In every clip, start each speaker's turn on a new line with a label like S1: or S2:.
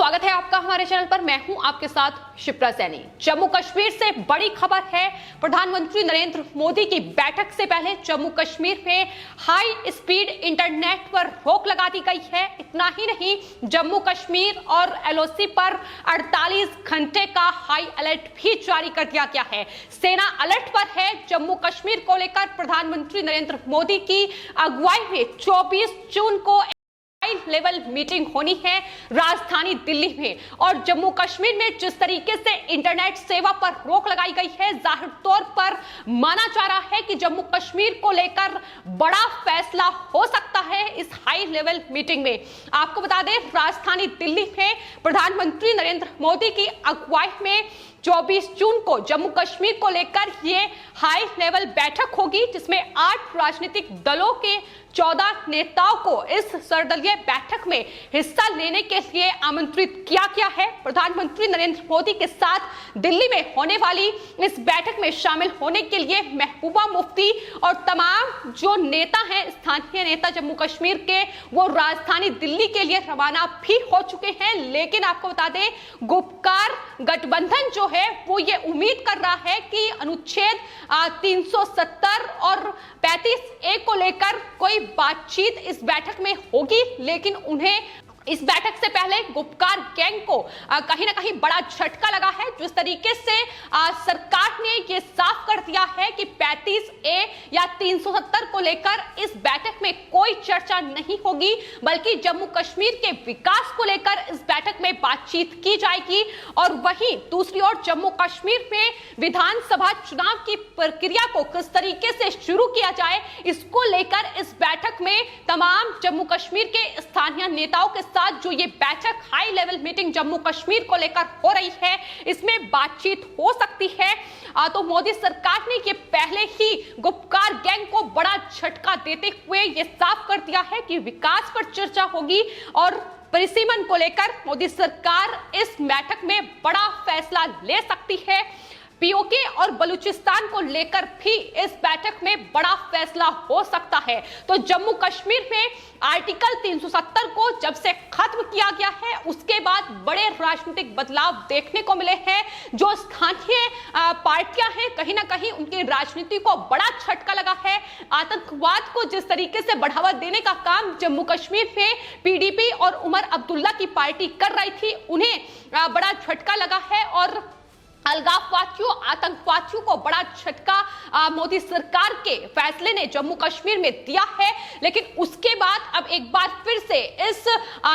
S1: स्वागत है आपका हमारे चैनल पर। मैं हूं आपके साथ शिप्रा सैनी। जम्मू कश्मीर से बड़ी खबर है। प्रधानमंत्री नरेंद्र मोदी की बैठक से पहले जम्मू कश्मीर में हाई स्पीड इंटरनेट पर रोक लगा दी गई है। इतना ही नहीं, जम्मू कश्मीर और एलओसी पर 48 घंटे का हाई अलर्ट भी जारी कर दिया गया है। सेना अलर्ट पर है। जम्मू कश्मीर को लेकर प्रधानमंत्री नरेंद्र मोदी की अगुवाई में 24 जून को लेवल मीटिंग होनी है राजधानी दिल्ली में। और जम्मू कश्मीर में जिस तरीके से इंटरनेट सेवा पर रोक लगाई गई है, जाहिर तौर पर माना जा रहा है कि जम्मू कश्मीर को लेकर बड़ा फैसला हो सकता है इस हाई लेवल मीटिंग में। आपको बता दें, राजधानी दिल्ली में प्रधानमंत्री नरेंद्र मोदी की अगुवाई में 24 जून को जम्मू कश्मीर को लेकर ये हाई लेवल बैठक होगी, जिसमें 8 राजनीतिक दलों के 14 नेताओं को इस सर्वदलीय बैठक में हिस्सा लेने के लिए आमंत्रित किया गया है। प्रधानमंत्री नरेंद्र मोदी के साथ दिल्ली में होने वाली इस बैठक में शामिल होने के लिए महबूबा मुफ्ती और तमाम जो नेता हैं, स्थानीय नेता जम्मू कश्मीर के, वो राजधानी दिल्ली के लिए रवाना भी हो चुके हैं। लेकिन आपको बता दें, गुपकार गठबंधन जो है वो ये उम्मीद कर रहा है कि अनुच्छेद 370 और 35A को लेकर कोई बातचीत इस बैठक में होगी। लेकिन उन्हें इस बैठक से पहले गुपकार गैंग को कहीं ना कहीं बड़ा झटका लगा है। जिस तरीके से सरकार ने यह साफ कर दिया है कि 35A या 370 को लेकर इस बैठक में कोई चर्चा नहीं होगी, बल्कि जम्मू कश्मीर के विकास को लेकर इस बैठक में बातचीत की जाएगी। और वहीं दूसरी ओर जम्मू कश्मीर में विधानसभा चुनाव की प्रक्रिया को किस तरीके से शुरू किया जाए, इसको लेकर इस बैठक में तमाम जम्मू कश्मीर के स्थानीय नेताओं के साथ जो ये बैठक high level meeting Jammu Kashmir को लेकर हो रही है, इसमें बातचीत हो सकती है। तो मोदी सरकार ने ये पहले ही गुपकार गैंग को बड़ा झटका देते हुए ये साफ कर दिया है कि विकास पर चर्चा होगी और परिसीमन को लेकर मोदी सरकार इस बैठक में बड़ा फैसला ले सकती है। पीओके और बलूचिस्तान को लेकर भी इस बैठक में बड़ा फैसला हो सकता है। तो जम्मू कश्मीर में आर्टिकल 370 को जब से खत्म किया गया है, उसके बाद बड़े राजनीतिक बदलाव देखने को मिले हैं। जो स्थानीय पार्टियां हैं, कहीं ना कहीं उनकी राजनीति को बड़ा झटका लगा है। आतंकवाद को जिस तरीके से बढ़ावा देने का काम जम्मू कश्मीर में पीडीपी और उमर अब्दुल्ला की पार्टी कर रही थी, उन्हें बड़ा झटका लगा है। और अलगाववादियों, आतंकवादियों को बड़ा झटका मोदी सरकार के फैसले ने जम्मू कश्मीर में दिया है। लेकिन उसके बाद अब एक बार फिर से इस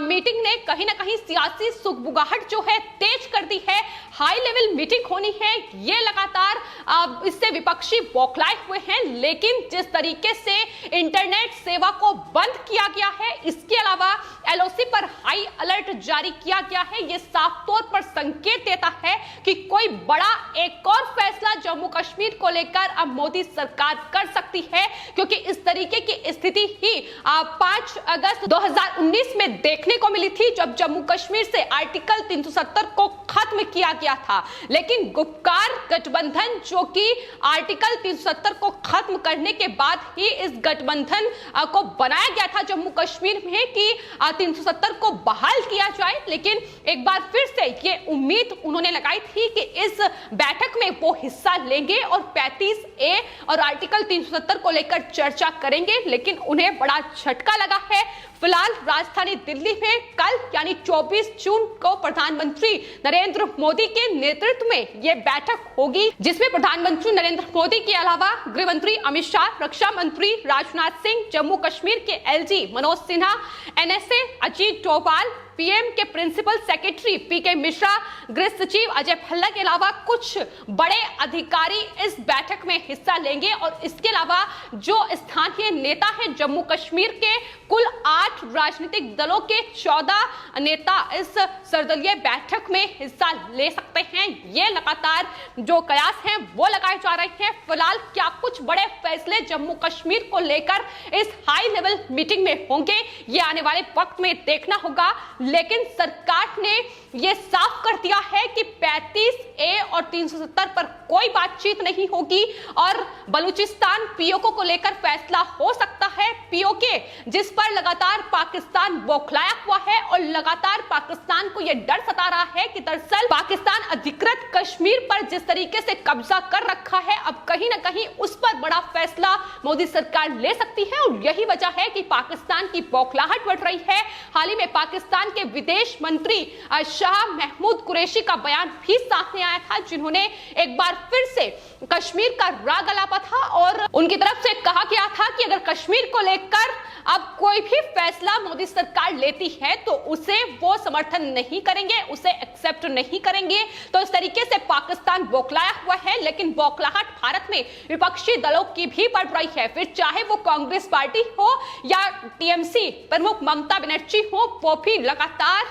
S1: मीटिंग ने कहीं ना कहीं सियासी सुगबुगाहट जो है तेज कर दी है। हाई लेवल मीटिंग होनी है, ये लगातार इससे विपक्षी बौखलाए हुए हैं। लेकिन जिस तरीके से इंटरनेट सेवा को बंद किया गया है, इसके अलावा एलओसी पर हाई अलर्ट जारी किया गया है, ये साफ तौर पर संकेत देता है कि कोई बड़ा एक और फैसला जम्मू कश्मीर को लेकर अब मोदी सरकार कर सकती है। क्योंकि इस तरीके की स्थिति ही 5 अगस्त 2019 में देखने को मिली थी, जब जम्मू कश्मीर से आर्टिकल 370 को खत्म किया गया था। लेकिन गुपकार गठबंधन, जो कि आर्टिकल 370 को खत्म करने के बाद ही इस गठबंधन को बनाया गया था जम्मू कश्मीर में कि 370 को बहाल किया जाए। लेकिन एक बार फिर से ये उम्मीद उन्होंने लगाई थी कि इस बैठक में वो हिस्सा लेंगे और 35A और आर्टिकल 370 को लेकर चर्चा करेंगे। लेकिन उन्हें बड़ा झटका लगा है। फिलहाल राजधानी दिल्ली में कल यानी 24 जून को प्रधानमंत्री नरेंद्र मोदी के नेतृत्व में यह बैठक होगी, जिसमें प्रधानमंत्री नरेंद्र मोदी के अलावा गृह मंत्री अमित शाह, रक्षा मंत्री राजनाथ सिंह, जम्मू कश्मीर के LG Manoj Sinha, NSA Ajit Doval, PM के प्रिंसिपल सेक्रेटरी पीके मिश्रा, गृह सचिव अजय भल्ला के अलावा कुछ बड़े अधिकारी इस बैठक में हिस्सा लेंगे। और इसके अलावा जो स्थानीय नेता हैं जम्मू कश्मीर के, कुल 8 राजनीतिक दलों के 14 नेता इस सर्वदलीय बैठक में हिस्सा ले सकते हैं। ये लगातार जो कयास हैं वो लगाए जा रहे हैं। फिलहाल क्या कुछ बड़े फैसले जम्मू कश्मीर को लेकर इस हाई लेवल मीटिंग में होंगे, ये आने वाले वक्त में देखना होगा। लेकिन सरकार ने यह साफ कर दिया है कि 35A और 370 पर कोई बातचीत नहीं होगी और बलूचिस्तान पीओके को लेकर फैसला हो सकता है। पीओके जिस पर लगातार पाकिस्तान बौखलाया हुआ है और लगातार पाकिस्तान को यह डर सता रहा है कि दरअसल पाकिस्तान अधिकृत कश्मीर पर जिस तरीके से कब्जा कर रखा है, अब कहीं ना कहीं उस पर बड़ा फैसला मोदी सरकार ले सकती है और यही वजह है कि पाकिस्तान की बौखलाहट बढ़ रही है। हाल ही में पाकिस्तान के विदेश मंत्री शाह महमूद कुरैशी का बयान भी सामने आया था, जिन्होंने एक बार फिर से कश्मीर का राग अलापा था और उनकी तरफ से कहा गया था कि अगर कश्मीर को लेकर अब कोई भी फैसला मोदी सरकार लेती है तो उसे वो समर्थन नहीं करेंगे, उसे एक्सेप्ट नहीं करेंगे। तो इस तरीके से पाकिस्तान बौखलाया हुआ है, लेकिन बौखलाहट भारत में विपक्षी दलों की भी बढ़ रही है, फिर चाहे वो कांग्रेस पार्टी हो या टीएमसी प्रमुख ममता बनर्जी हो, वो भी लगातार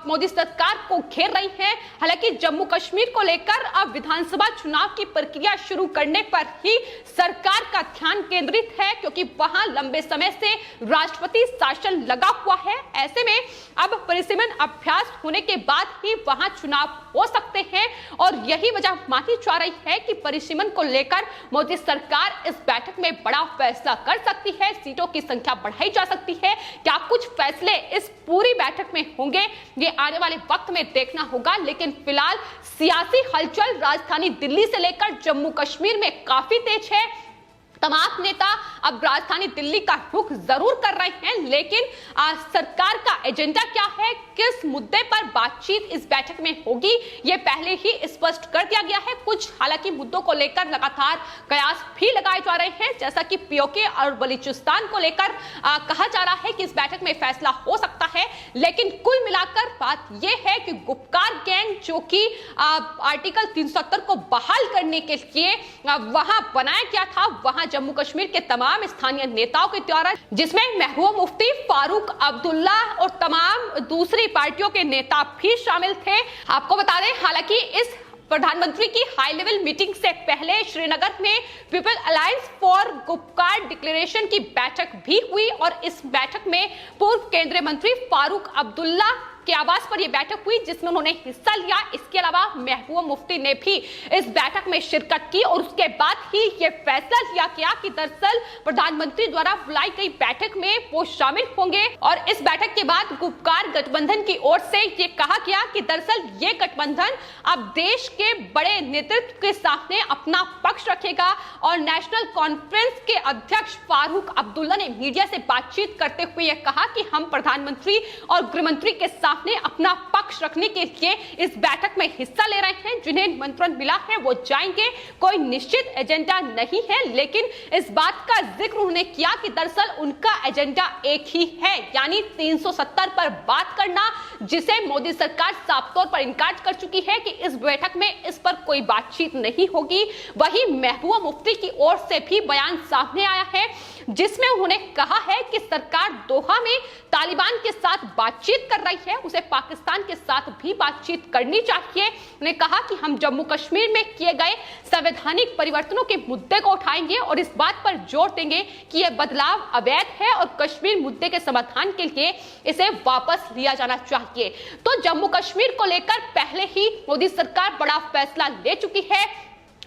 S1: मोदी सरकार को घेर रही हैं। हालांकि जम्मू कश्मीर को लेकर अब विधानसभा चुनाव की प्रक्रिया शुरू करने पर ही सरकार का ध्यान केंद्रित है, क्योंकि वहां लंबे समय से राष्ट्रपति शासन लगा हुआ है। ऐसे में अब परिसीमन अभ्यास होने के बाद ही वहां चुनाव हो सकते हैं और यही वजह मानी जा रही है कि परिसीमन को लेकर मोदी सरकार इस बैठक में बड़ा फैसला कर सकती है, सीटों की संख्या बढ़ाई जा सकती है। क्या कुछ फैसले इस पूरी बैठक में होंगे, ये आने वाले वक्त में देखना होगा। लेकिन फिलहाल सियासी हलचल राजधानी दिल्ली से लेकर जम्मू कश्मीर में काफी तेज है। तमाम नेता अब राजधानी दिल्ली का रुख जरूर कर रहे हैं, लेकिन सरकार का एजेंडा क्या है, किस मुद्दे पर बातचीत इस बैठक में होगी, ये पहले ही स्पष्ट कर दिया गया है। कुछ हालांकि मुद्दों को लेकर लगातार कयास भी लगाए जा रहे हैं, जैसा कि पीओके और बलूचिस्तान को लेकर कहा जा रहा है कि इस बैठक में फैसला हो सकता है। लेकिन कुल मिलाकर बात यह है कि गुपकार गैंग, जो कि आर्टिकल 370 को बहाल करने के लिए वहां बनाया गया था, वहां जम्मू कश्मीर के तमाम स्थानीय नेताओं के द्वारा, जिसमें महबूबा मुफ्ती, फारूक अब्दुल्ला और तमाम दूसरी पार्टियों के नेता भी शामिल थे। आपको बता दें, हालांकि इस प्रधानमंत्री की हाई लेवल मीटिंग से पहले श्रीनगर में people alliance for Gupkar declaration की बैठक भी हुई और इस बैठक में पूर्व केंद्रीय मंत्री फारूक अब्दुल्ला के आवास पर यह बैठक हुई, जिसमें उन्होंने हिस्सा लिया। इसके अलावा महबूबा मुफ्ती ने भी इस बैठक में शिरकत की और उसके बाद ही यह फैसला लिया गया कि दरअसल प्रधानमंत्री द्वारा बुलाई गई बैठक में वो शामिल होंगे। और इस बैठक के बाद गुपकार गठबंधन की ओर से ये कहा गया कि दरअसल ये गठबंधन अब देश के बड़े नेतृत्व के सामने अपना पक्ष रखेगा। और नेशनल कॉन्फ्रेंस के अध्यक्ष फारूक अब्दुल्ला ने मीडिया से बातचीत करते हुए यह कहा कि हम प्रधानमंत्री और गृहमंत्री के साथ ने अपना पक्ष रखने के लिए इस बैठक में हिस्सा ले रहे हैं। जिन्हें निमंत्रण मिला है वो जाएंगे, कोई निश्चित एजेंडा नहीं है, लेकिन इस बात का जिक्र उन्होंने किया कि दरअसल उनका एजेंडा एक ही है, यानी 370 पर बात करना, जिसे मोदी सरकार साफ तौर पर इनकार कर चुकी है कि इस बैठक में इस पर कोई बातचीत नहीं होगी। वहीं महबूबा मुफ्ती की ओर से भी बयान सामने आया है, जिसमें उन्होंने कहा है कि सरकार दोहा में तालिबान के साथ बातचीत कर रही है, उसे पाकिस्तान के साथ भी बातचीत करनी चाहिए। उन्होंने कहा कि हम जम्मू कश्मीर में किए गए संवैधानिक परिवर्तनों के मुद्दे को उठाएंगे और इस बात पर जोर देंगे कि यह बदलाव अवैध है और कश्मीर मुद्दे के समाधान के लिए इसे वापस लिया जाना चाहिए। तो जम्मू कश्मीर को लेकर पहले ही मोदी सरकार बड़ा फैसला ले चुकी है।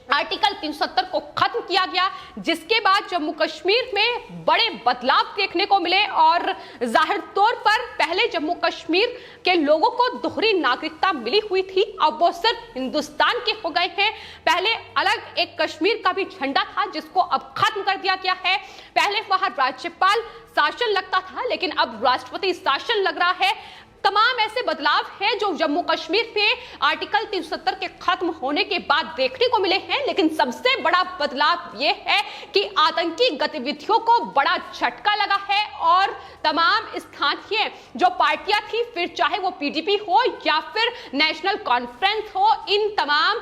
S1: आर्टिकल 370 को खत्म किया गया, जिसके बाद जम्मू कश्मीर में बड़े बदलाव देखने को मिले और जाहिर तौर पर पहले जम्मू कश्मीर के लोगों को दोहरी नागरिकता मिली हुई थी, अब वो सिर्फ हिंदुस्तान के हो गए हैं। पहले अलग एक कश्मीर का भी झंडा था, जिसको अब खत्म कर दिया गया है। पहले वहां राज्यपाल शासन लगता था, लेकिन अब राष्ट्रपति शासन लग रहा है। तमाम ऐसे बदलाव हैं जो जम्मू कश्मीर में आर्टिकल 370 के खत्म होने के बाद देखने को मिले हैं। लेकिन सबसे बड़ा बदलाव यह है कि आतंकी गतिविधियों को बड़ा झटका लगा है और तमाम स्थानीय जो पार्टियां थी, फिर चाहे वो पीडीपी हो या फिर नेशनल कॉन्फ्रेंस हो, इन तमाम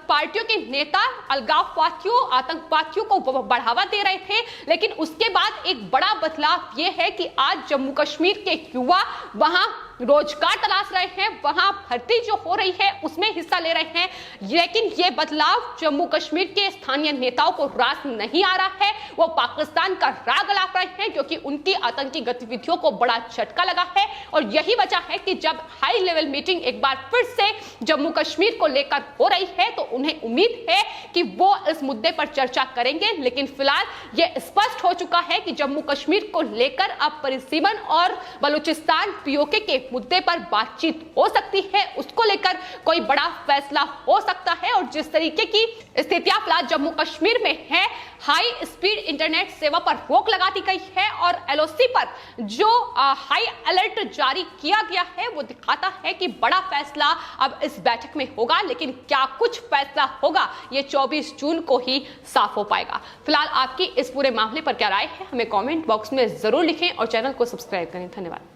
S1: पार्टियों के नेता अलगाववादियों, आतंकवादियों को बढ़ावा दे रहे थे। लेकिन उसके बाद एक बड़ा बदलाव यह है कि आज जम्मू कश्मीर के युवा वहां रोजगार तलाश रहे हैं, वहां भर्ती जो हो रही है उसमें हिस्सा ले रहे हैं। लेकिन यह बदलाव जम्मू कश्मीर के स्थानीय नेताओं को रास नहीं आ रहा है, वो पाकिस्तान का राग अलाप रहे हैं, क्योंकि उनकी आतंकी गतिविधियों को बड़ा झटका लगा है। और यही वजह है कि जब हाई लेवल मीटिंग एक बार फिर से जम्मू कश्मीर को लेकर हो रही है, तो उन्हें उम्मीद है कि वो इस मुद्दे पर चर्चा करेंगे, लेकिन फिलहाल यह स्पष्ट हो चुका है कि जम्मू कश्मीर को लेकर अब परिसीमन और बलूचिस्तान पीओके के मुद्दे पर बातचीत हो सकती है, उसको लेकर कोई बड़ा फैसला हो सकता है। और जिस तरीके की स्थितियां फिलहाल जम्मू कश्मीर में है, हाई स्पीड इंटरनेट सेवा पर रोक लगा दी गई है और एलओसी पर जो हाई अलर्ट जारी किया गया है वो दिखाता है कि बड़ा फैसला अब इस बैठक में होगा, लेकिन क्या कुछ फैसला होगा ये 24 जून को ही साफ हो पाएगा। फिलहाल आपकी इस पूरे मामले पर क्या राय है, हमें कमेंट बॉक्स में जरूर लिखें और चैनल को सब्सक्राइब करें। धन्यवाद।